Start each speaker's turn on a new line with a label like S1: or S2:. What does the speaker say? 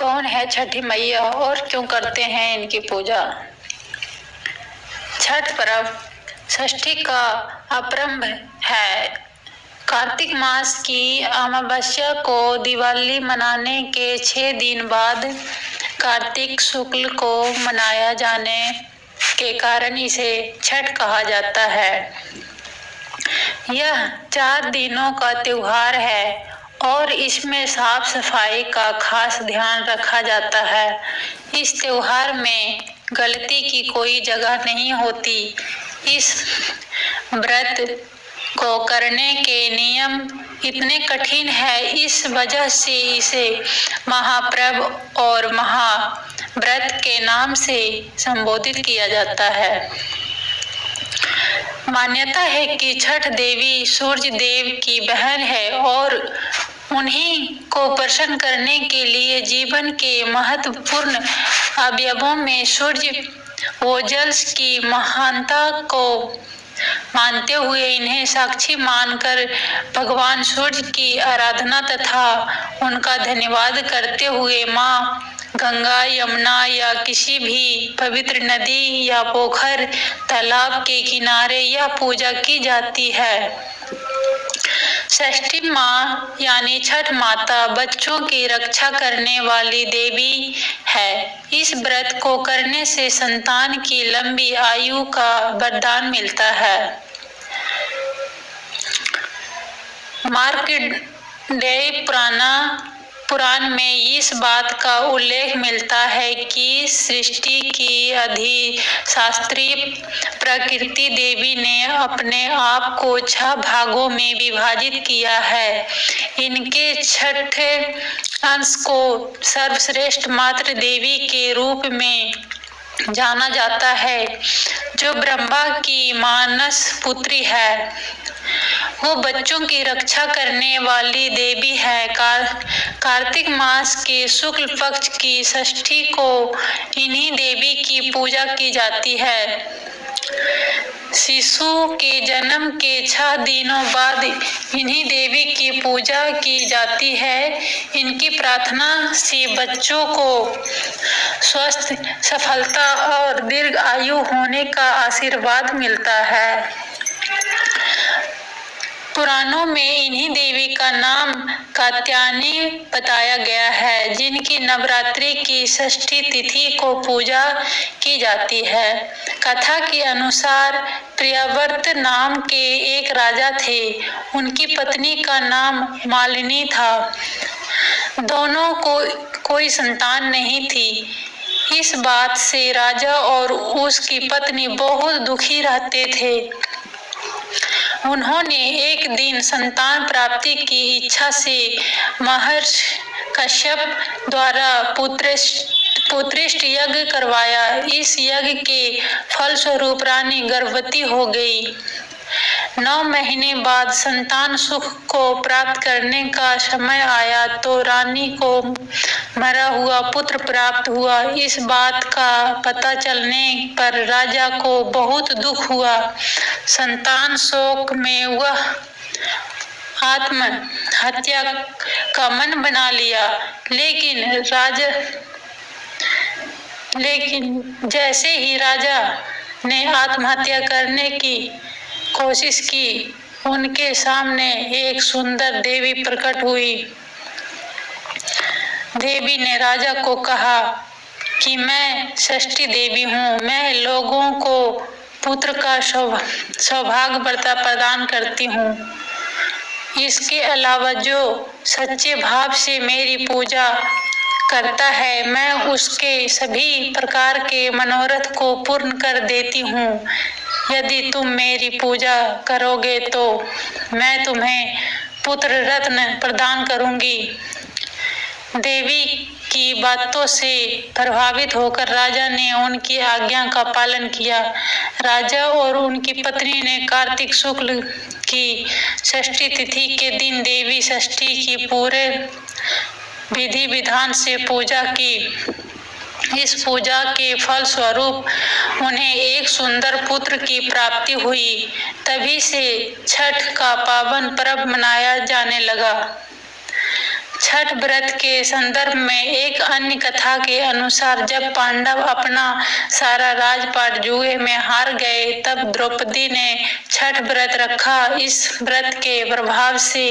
S1: कौन है छठी मैया और क्यों करते हैं इनकी पूजा। छठ पर्व षष्ठी का आरंभ है। कार्तिक मास की अमावस्या को दिवाली मनाने के 6 दिन बाद कार्तिक शुक्ल को मनाया जाने के कारण इसे छठ कहा जाता है। यह 4 दिनों का त्योहार है और इसमें साफ सफाई का खास ध्यान रखा जाता है। इस त्योहार में गलती की कोई जगह नहीं होती। इस व्रत को करने के नियम इतने कठिन है, इस वजह से इसे महापर्व और महाव्रत के नाम से संबोधित किया जाता है। मान्यता है कि छठ देवी सूर्य देव की बहन है और उन्हीं को प्रसन्न करने के लिए जीवन के महत्वपूर्ण अवयवों में सूर्य व जल की महानता को मानते हुए इन्हें साक्षी मानकर भगवान सूर्य की आराधना तथा उनका धन्यवाद करते हुए माँ गंगा, यमुना या किसी भी पवित्र नदी या पोखर तालाब के किनारे यह पूजा की जाती है। षष्ठी माँ यानी छठ माता बच्चों की रक्षा करने वाली देवी है। इस व्रत को करने से संतान की लंबी आयु का वरदान मिलता है। मार्कंडेय पुराण में इस बात का उल्लेख मिलता है कि सृष्टि की अधिशास्त्री प्रकृति देवी ने अपने आप को 6 भागों में विभाजित किया है। इनके छठे अंश को सर्वश्रेष्ठ मातृ देवी के रूप में जाना जाता है, जो ब्रह्मा की मानस पुत्री है। वो बच्चों की रक्षा करने वाली देवी है। कार्तिक मास के शुक्ल पक्ष की षष्ठी को इन्हीं देवी की पूजा की जाती है। शिशु के जन्म के 6 दिनों बाद इन्हीं देवी की पूजा की जाती है। इनकी प्रार्थना से बच्चों को स्वस्थ, सफलता और दीर्घ आयु होने का आशीर्वाद मिलता है। पुराणों में इन्हीं देवी का नाम कात्यायनी बताया गया है, जिनकी नवरात्रि की षष्ठी तिथि को पूजा की जाती है। कथा के अनुसार प्रियव्रत नाम के एक राजा थे। उनकी पत्नी का नाम मालिनी था। दोनों को कोई संतान नहीं थी। इस बात से राजा और उसकी पत्नी बहुत दुखी रहते थे। उन्होंने एक दिन संतान प्राप्ति की इच्छा से महर्षि कश्यप द्वारा पुत्रेष्ट यज्ञ करवाया। इस यज्ञ के फलस्वरूप रानी गर्भवती हो गई। 9 महीने बाद संतान सुख को प्राप्त करने का समय आया तो रानी को मरा हुआ पुत्र प्राप्त हुआ। इस बात का पता चलने पर राजा को बहुत दुख हुआ। संतान शोक में वह आत्महत्या का मन बना लिया, लेकिन जैसे ही राजा ने आत्महत्या करने की कोशिश की, उनके सामने एक सुंदर देवी प्रकट हुई। देवी ने राजा को कहा कि मैं षष्ठी देवी हूँ। मैं लोगों को पुत्र का सौभाग्य प्रदान करती हूँ। इसके अलावा जो सच्चे भाव से मेरी पूजा करता है, मैं उसके सभी प्रकार के मनोरथ को पूर्ण कर देती हूँ। यदि तुम मेरी पूजा करोगे तो मैं तुम्हें पुत्र रत्न प्रदान करूंगी। देवी की बातों से प्रभावित होकर राजा ने उनकी आज्ञा का पालन किया। राजा और उनकी पत्नी ने कार्तिक शुक्ल की षष्ठी तिथि के दिन देवी षष्ठी की पूरे विधि विधान से पूजा की। इस पूजा के फल स्वरूप उन्हें एक सुंदर पुत्र की प्राप्ति हुई। तभी से छठ का पावन पर्व मनाया जाने लगा। छठ छठ व्रत के संदर्भ में एक अन्य कथा के अनुसार जब पांडव अपना सारा राजपाट जुए में हार गए तब द्रौपदी ने छठ व्रत रखा। इस व्रत के प्रभाव से